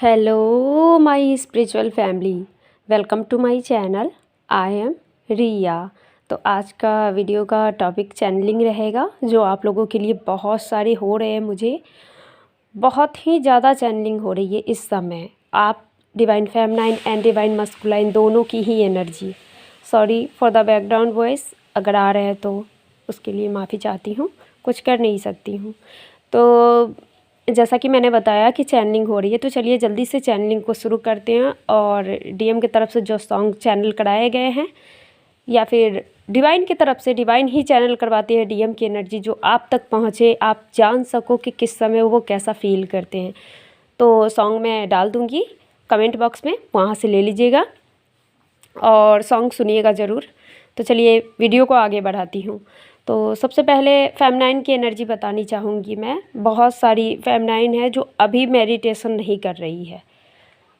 Hello my spiritual family, welcome to my channel. I am Riya. तो आज का video का टॉपिक चैनलिंग रहेगा, जो आप लोगों के लिए बहुत सारे हो रहे हैं। मुझे बहुत ही ज़्यादा चैनलिंग हो रही है इस समय। आप divine feminine and divine masculine दोनों की ही energy. Sorry for the background voice, अगर आ रहे हैं तो उसके लिए माफ़ी चाहती हूँ, कुछ कर नहीं सकती हूँ। तो जैसा कि मैंने बताया कि चैनलिंग हो रही है, तो चलिए जल्दी से चैनलिंग को शुरू करते हैं। और डीएम की तरफ से जो सॉन्ग चैनल कराए गए हैं, या फिर डिवाइन की तरफ से, डिवाइन ही चैनल करवाती है डीएम की एनर्जी, जो आप तक पहुँचे, आप जान सको कि किस समय वो कैसा फील करते हैं। तो सॉन्ग मैं डाल दूँगी कमेंट बॉक्स में, वहाँ से ले लीजिएगा और सॉन्ग सुनिएगा ज़रूर। तो चलिए वीडियो को आगे बढ़ाती हूँ। तो सबसे पहले फेमिनाइन की एनर्जी बतानी चाहूँगी मैं। बहुत सारी फेमिनाइन है जो अभी मेडिटेशन नहीं कर रही है।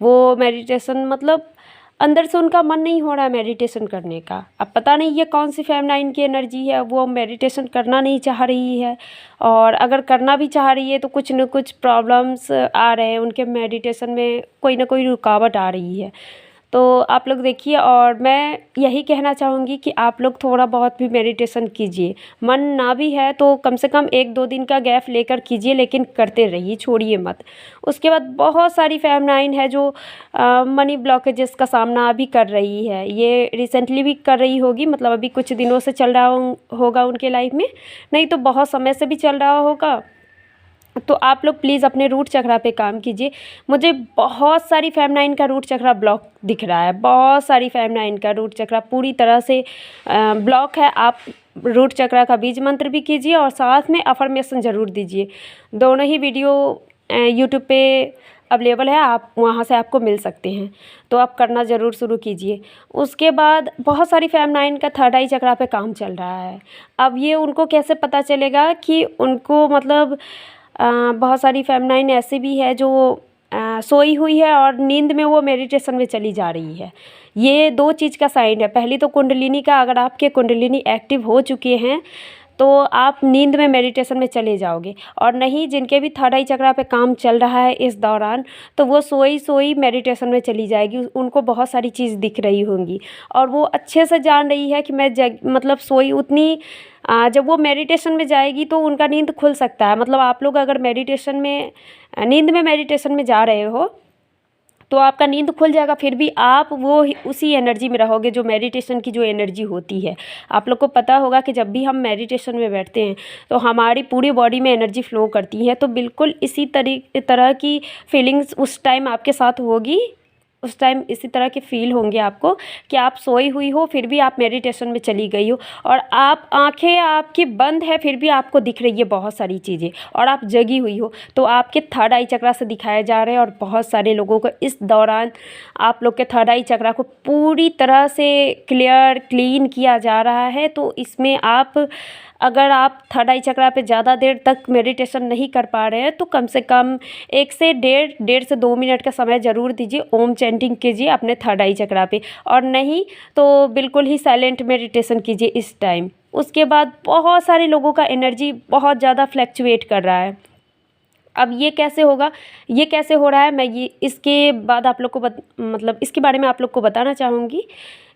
वो मेडिटेशन मतलब अंदर से उनका मन नहीं हो रहा है मेडिटेशन करने का। अब पता नहीं ये कौन सी फेमिनाइन की एनर्जी है, वो मेडिटेशन करना नहीं चाह रही है। और अगर करना भी चाह रही है तो कुछ न कुछ प्रॉब्लम्स आ रहे हैं उनके मेडिटेशन में, कोई ना कोई रुकावट आ रही है। तो आप लोग देखिए, और मैं यही कहना चाहूँगी कि आप लोग थोड़ा बहुत भी मेडिटेशन कीजिए। मन ना भी है तो कम से कम 1-2 दिन का गैप लेकर कीजिए, लेकिन करते रहिए, छोड़िए मत। उसके बाद बहुत सारी फेमिनाइन है जो मनी ब्लॉकेजेस का सामना अभी कर रही है। ये रिसेंटली भी कर रही होगी, मतलब अभी कुछ दिनों से चल रहा होगा उनके लाइफ में, नहीं तो बहुत समय से भी चल रहा होगा। तो आप लोग प्लीज़ अपने रूट चक्रा पे काम कीजिए। मुझे बहुत सारी फेमिनाइन का रूट चक्रा ब्लॉक दिख रहा है, बहुत सारी फेमिनाइन का रूट चक्रा पूरी तरह से ब्लॉक है। आप रूट चक्रा का बीज मंत्र भी कीजिए और साथ में अफर्मेशन ज़रूर दीजिए। दोनों ही वीडियो यूट्यूब पे अवेलेबल है, आप वहाँ से आपको मिल सकते हैं। तो आप करना ज़रूर शुरू कीजिए। उसके बाद बहुत सारी फेमिनाइन का थर्ड आई चक्रा पे काम चल रहा है। अब ये उनको कैसे पता चलेगा कि उनको मतलब बहुत सारी फेमिनाइन ऐसी भी है जो सोई हुई है और नींद में वो मेडिटेशन में चली जा रही है। ये 2 चीज़ का साइन है। पहली तो कुंडलिनी का, अगर आपके कुंडलिनी एक्टिव हो चुके हैं तो आप नींद में मेडिटेशन में चले जाओगे। और नहीं, जिनके भी थर्ड आई चक्रा पे काम चल रहा है इस दौरान, तो वो सोई मेडिटेशन में चली जाएगी। उनको बहुत सारी चीज़ दिख रही होंगी और वो अच्छे से जान रही है कि मैं मतलब सोई उतनी जब वो मेडिटेशन में जाएगी तो उनका नींद खुल सकता है। मतलब आप लोग अगर मेडिटेशन में, नींद में मेडिटेशन में जा रहे हो तो आपका नींद खुल जाएगा, फिर भी आप वो उसी एनर्जी में रहोगे जो मेडिटेशन की जो एनर्जी होती है। आप लोग को पता होगा कि जब भी हम मेडिटेशन में बैठते हैं तो हमारी पूरी बॉडी में एनर्जी फ्लो करती है। तो बिल्कुल इसी तरह की फीलिंग्स उस टाइम आपके साथ होगी। उस टाइम इसी तरह के फील होंगे आपको कि आप सोई हुई हो, फिर भी आप मेडिटेशन में चली गई हो और आप आंखें आपकी बंद है, फिर भी आपको दिख रही है बहुत सारी चीज़ें और आप जगी हुई हो। तो आपके थर्ड आई चक्रा से दिखाए जा रहे हैं। और बहुत सारे लोगों को इस दौरान आप लोग के थर्ड आई चक्रा को पूरी तरह से क्लीन किया जा रहा है। तो इसमें अगर आप थर्ड आई चक्रा पे ज़्यादा देर तक मेडिटेशन नहीं कर पा रहे हैं तो कम से कम 1 से डेढ़ से 2 मिनट का समय ज़रूर दीजिए। ओम चैंटिंग कीजिए अपने थर्ड आई चक्रा पे, और नहीं तो बिल्कुल ही साइलेंट मेडिटेशन कीजिए इस टाइम। उसके बाद बहुत सारे लोगों का एनर्जी बहुत ज़्यादा फ्लैक्चुएट कर रहा है। अब ये कैसे होगा, ये कैसे हो रहा है, मैं ये इसके बाद आप लोग को मतलब इसके बारे में आप लोग को बताना चाहूँगी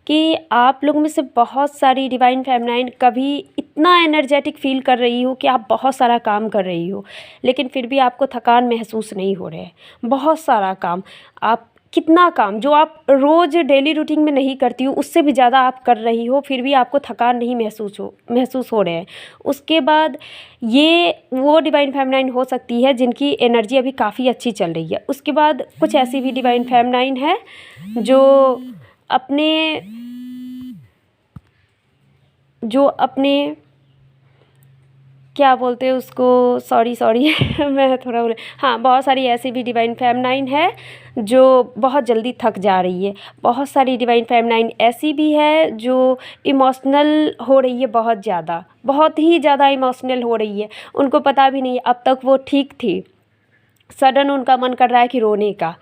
कि आप लोग में से बहुत सारी डिवाइन फेमिनाइन कभी इतना एनर्जेटिक फील कर रही हो कि आप बहुत सारा काम कर रही हो, लेकिन फिर भी आपको थकान महसूस नहीं हो रहा है। बहुत सारा काम, आप कितना काम जो आप रोज़ डेली रूटीन में नहीं करती हो उससे भी ज़्यादा आप कर रही हो, फिर भी आपको थकान नहीं महसूस हो रहे हैं। उसके बाद ये वो डिवाइन फेमिनाइन हो सकती है जिनकी एनर्जी अभी काफ़ी अच्छी चल रही है। उसके बाद कुछ ऐसी भी डिवाइन फेमिनाइन है जो अपने क्या बोलते हैं उसको, सॉरी मैं थोड़ा हाँ, बहुत सारी ऐसी भी डिवाइन फेमिनाइन है जो बहुत जल्दी थक जा रही है। बहुत सारी डिवाइन फेमिनाइन ऐसी भी है जो इमोशनल हो रही है, बहुत ही ज़्यादा इमोशनल हो रही है। उनको पता भी नहीं, अब तक वो ठीक थी, सडन उनका मन कर रहा है कि रोने का,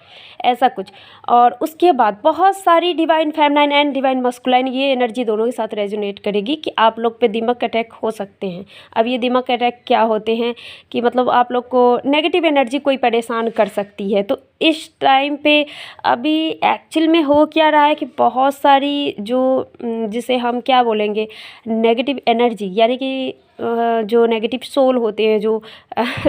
ऐसा कुछ। और उसके बाद बहुत सारी divine feminine and divine masculine, ये एनर्जी दोनों के साथ रेजोनेट करेगी कि आप लोग पे दिमाग अटैक हो सकते हैं। अब ये दिमाग अटैक क्या होते हैं कि मतलब आप लोग को नेगेटिव एनर्जी कोई परेशान कर सकती है, तो इस टाइम पे अभी एक्चुअल में हो क्या रहा है कि बहुत सारी जो जिसे हम क्या बोलेंगे, नेगेटिव एनर्जी, यानी कि जो नेगेटिव सोल होते हैं, जो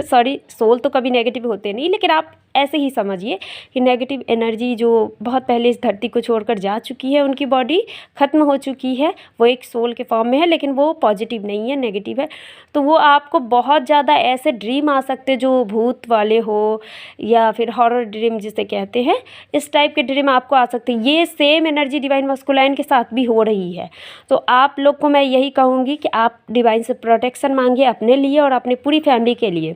सॉरी, सोल तो कभी नेगेटिव होते नहीं, लेकिन आप ऐसे ही समझिए कि नेगेटिव एनर्जी जो बहुत पहले इस धरती को छोड़कर जा चुकी है, उनकी बॉडी ख़त्म हो चुकी है, वो एक सोल के फॉर्म में है, लेकिन वो पॉजिटिव नहीं है, नेगेटिव है। तो वो आपको बहुत ज़्यादा ऐसे ड्रीम आ सकते जो भूत वाले हो, या फिर हॉरर ड्रीम जिसे कहते हैं, इस टाइप के ड्रीम आपको आ सकते हैं। ये सेम एनर्जी डिवाइन मस्कुलाइन के साथ भी हो रही है। तो आप लोग को मैं यही कहूँगी कि आप डिवाइन से प्रोटेक्शन मांगिए अपने लिए और अपनी पूरी फैमिली के लिए,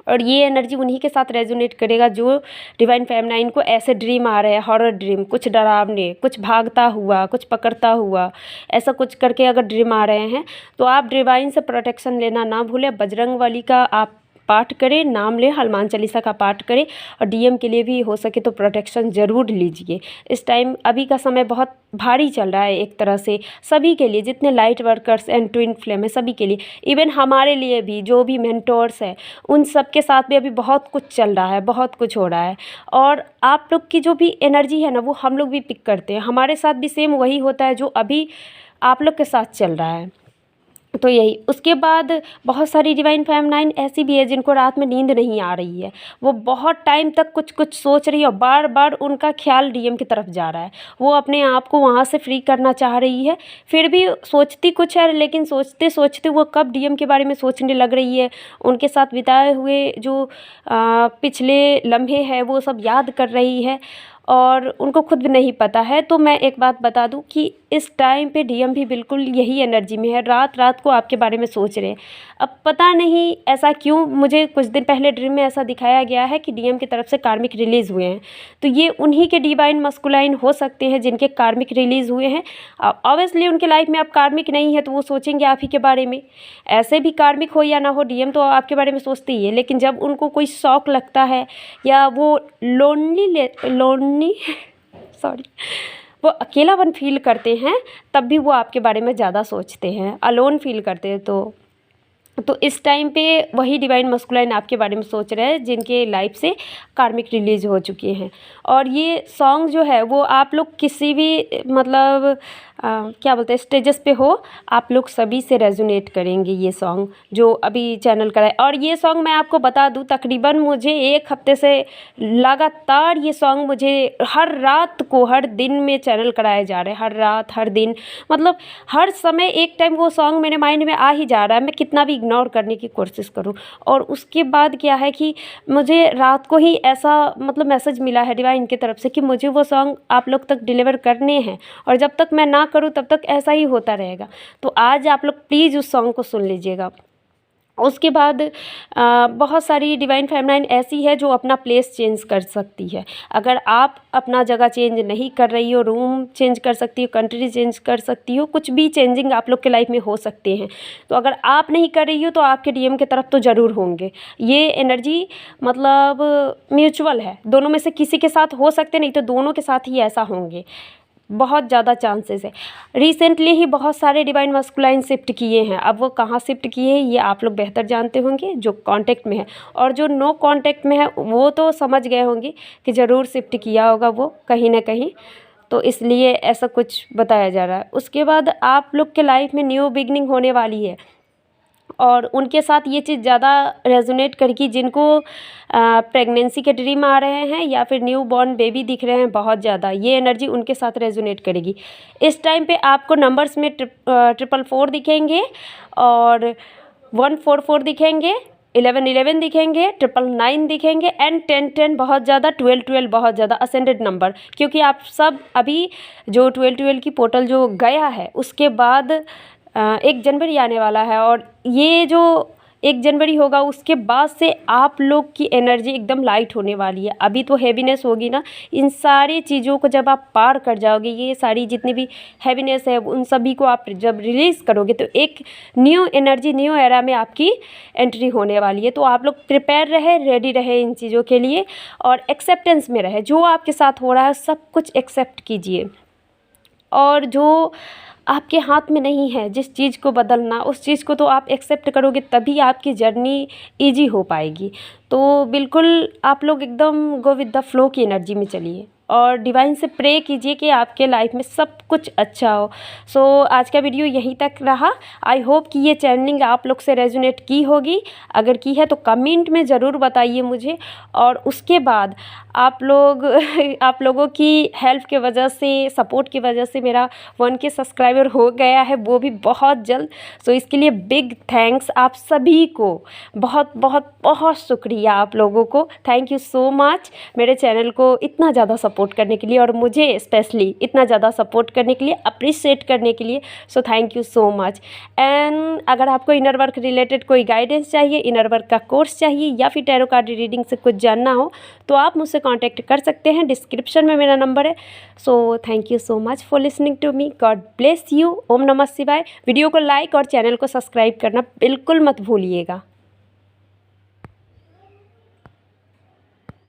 और ये एनर्जी उन्हीं के साथ रेजोनेट करेगा जो डिवाइन फेमिनाइन को ऐसे ड्रीम आ रहे हैं, हॉरर ड्रीम, कुछ डरावने, कुछ भागता हुआ, कुछ पकड़ता हुआ, ऐसा कुछ करके अगर ड्रीम आ रहे हैं तो आप डिवाइन से प्रोटेक्शन लेना ना भूलें। बजरंगबली का आप पाठ करें, नाम लें, हनुमान चालीसा का पाठ करें, और डीएम के लिए भी हो सके तो प्रोटेक्शन ज़रूर लीजिए। इस टाइम अभी का समय बहुत भारी चल रहा है एक तरह से, सभी के लिए, जितने light workers and twin flame है सभी के लिए, इवन हमारे लिए भी, जो भी मेंटोर्स हैं उन सब के साथ भी अभी बहुत कुछ चल रहा है, बहुत कुछ हो रहा है। और आप लोग की जो भी एनर्जी है ना, वो हम लोग भी पिक करते हैं, हमारे साथ भी सेम वही होता है जो अभी आप लोग के साथ चल रहा है। तो यही, उसके बाद बहुत सारी डिवाइन फेमिनाइन ऐसी भी है जिनको रात में नींद नहीं आ रही है, वो बहुत टाइम तक कुछ कुछ सोच रही है और बार बार उनका ख्याल डीएम की तरफ जा रहा है, वो अपने आप को वहाँ से फ्री करना चाह रही है, फिर भी सोचती कुछ है, लेकिन सोचते सोचते वो कब डीएम के बारे में सोचने लग रही है, उनके साथ बिताए हुए जो पिछले लम्हे हैं वो सब याद कर रही है, और उनको खुद भी नहीं पता है। तो मैं एक बात बता दूं कि इस टाइम पे डीएम भी बिल्कुल यही एनर्जी में है, रात रात को आपके बारे में सोच रहे हैं। अब पता नहीं ऐसा क्यों, मुझे कुछ दिन पहले ड्रीम में ऐसा दिखाया गया है कि डीएम की तरफ से कार्मिक रिलीज़ हुए हैं, तो ये उन्हीं के डिवाइन मस्कुलाइन हो सकते हैं जिनके कार्मिक रिलीज़ हुए हैं। ऑब्वियसली उनके लाइफ में अब कार्मिक नहीं है तो वो सोचेंगे आप ही के बारे में, ऐसे भी कार्मिक हो या ना हो, डीएम तो आपके बारे में सोचते ही है। लेकिन जब उनको कोई शौक लगता है या वो लोनली सॉरी वो अकेलापन फील करते हैं, तब भी वो आपके बारे में ज़्यादा सोचते हैं, अलोन फील करते हैं। तो इस टाइम पे वही डिवाइन मस्कुलाइन आपके बारे में सोच रहे हैं जिनके लाइफ से कार्मिक रिलीज हो चुके हैं। और ये सॉन्ग जो है वो आप लोग किसी भी मतलब क्या बोलते हैं स्टेजेस पे हो, आप लोग सभी से रेजोनेट करेंगे ये सॉन्ग जो अभी चैनल का है। और ये सॉन्ग मैं आपको बता दूं, तकरीबन मुझे 1 हफ्ते से लगातार ये सॉन्ग मुझे हर रात को, हर दिन में चैनल कराए जा रहे हैं, हर रात हर दिन, मतलब हर समय एक टाइम वो सॉन्ग मेरे माइंड में आ ही जा रहा है, मैं कितना भी इग्नोर करने की कोशिश करूं। और उसके बाद क्या है कि मुझे रात को ही ऐसा मतलब मैसेज मिला है डिवाइन की तरफ से कि मुझे वो सॉन्ग आप लोग तक डिलीवर करने हैं, और जब तक मैं ना करूं तब तक ऐसा ही होता रहेगा। तो आज आप लोग प्लीज़ उस सॉन्ग को सुन लीजिएगा। उसके बाद बहुत सारी डिवाइन फेमिनाइन ऐसी है जो अपना प्लेस चेंज कर सकती है। अगर आप अपना जगह चेंज नहीं कर रही हो, रूम चेंज कर सकती हो, कंट्री चेंज कर सकती हो, कुछ भी चेंजिंग आप लोग के लाइफ में हो सकते हैं। तो अगर आप नहीं कर रही हो तो आपके डीएम की तरफ तो ज़रूर होंगे। ये एनर्जी मतलब म्यूचुअल है, दोनों में से किसी के साथ हो सकते, नहीं तो दोनों के साथ ही ऐसा होंगे, बहुत ज़्यादा चांसेस है। रिसेंटली ही बहुत सारे डिवाइन मस्कुलाइन शिफ्ट किए हैं, अब वो कहाँ शिफ्ट किए हैं ये आप लोग बेहतर जानते होंगे जो कांटेक्ट में है, और जो नो कांटेक्ट में है वो तो समझ गए होंगे कि ज़रूर शिफ्ट किया होगा वो कहीं ना कहीं, तो इसलिए ऐसा कुछ बताया जा रहा है। उसके बाद आप लोग के लाइफ में न्यू बिगनिंग होने वाली है, और उनके साथ ये चीज़ ज़्यादा रेजोनेट करेगी जिनको प्रेगनेंसी के ड्रीम आ रहे हैं या फिर न्यू बॉर्न बेबी दिख रहे हैं, बहुत ज़्यादा ये एनर्जी उनके साथ रेजोनेट करेगी। इस टाइम पे आपको नंबर्स में 444 दिखेंगे, और 144 दिखेंगे, 1111 दिखेंगे, 999 दिखेंगे, एंड 1010 बहुत ज़्यादा, 1212 बहुत ज़्यादा असेंडेड नंबर, क्योंकि आप सब अभी जो 1212 की पोर्टल जो गया है उसके बाद 1 जनवरी आने वाला है, और ये जो 1 जनवरी होगा उसके बाद से आप लोग की एनर्जी एकदम लाइट होने वाली है। अभी तो हैवीनेस होगी ना, इन सारी चीज़ों को जब आप पार कर जाओगे, ये सारी जितनी भी हैवीनेस है उन सभी को आप जब रिलीज़ करोगे तो एक न्यू एनर्जी, न्यू एरा में आपकी एंट्री होने वाली है। तो आप लोग प्रिपेयर रहे, रेडी रहे इन चीज़ों के लिए, और एक्सेप्टेंस में रहे, जो आपके साथ हो रहा है सब कुछ एक्सेप्ट कीजिए। और जो आपके हाथ में नहीं है जिस चीज़ को बदलना, उस चीज़ को तो आप एक्सेप्ट करोगे तभी आपकी जर्नी ईजी हो पाएगी। तो बिल्कुल आप लोग एकदम गो विद द फ्लो की एनर्जी में चलिए और डिवाइन से प्रे कीजिए कि आपके लाइफ में सब कुछ अच्छा हो। सो आज का वीडियो यहीं तक रहा। आई होप कि ये चैनलिंग आप लोग से रेजोनेट की होगी। अगर की है तो कमेंट में ज़रूर बताइए मुझे। और उसके बाद आप लोगों की हेल्प की वजह से, सपोर्ट की वजह से मेरा 1K सब्सक्राइबर हो गया है, वो भी बहुत जल्द। सो इसके लिए बिग थैंक्स आप सभी को, बहुत बहुत बहुत शुक्रिया आप लोगों को। थैंक यू सो मच मेरे चैनल को इतना ज़्यादा सपोर्ट करने के लिए और मुझे स्पेशली इतना ज़्यादा सपोर्ट करने के लिए, अप्रिशिएट करने के लिए। सो thank you so much. And अगर आपको इनर वर्क रिलेटेड कोई गाइडेंस चाहिए, इनर वर्क का कोर्स चाहिए या फिर टैरो कार्ड रीडिंग से कुछ जानना हो तो आप मुझसे कांटेक्ट कर सकते हैं। डिस्क्रिप्शन में मेरा नंबर है। So thank you so much for listening to me. God bless you. ओम नमः शिवाय। वीडियो को लाइक और चैनल को सब्सक्राइब करना बिल्कुल मत भूलिएगा।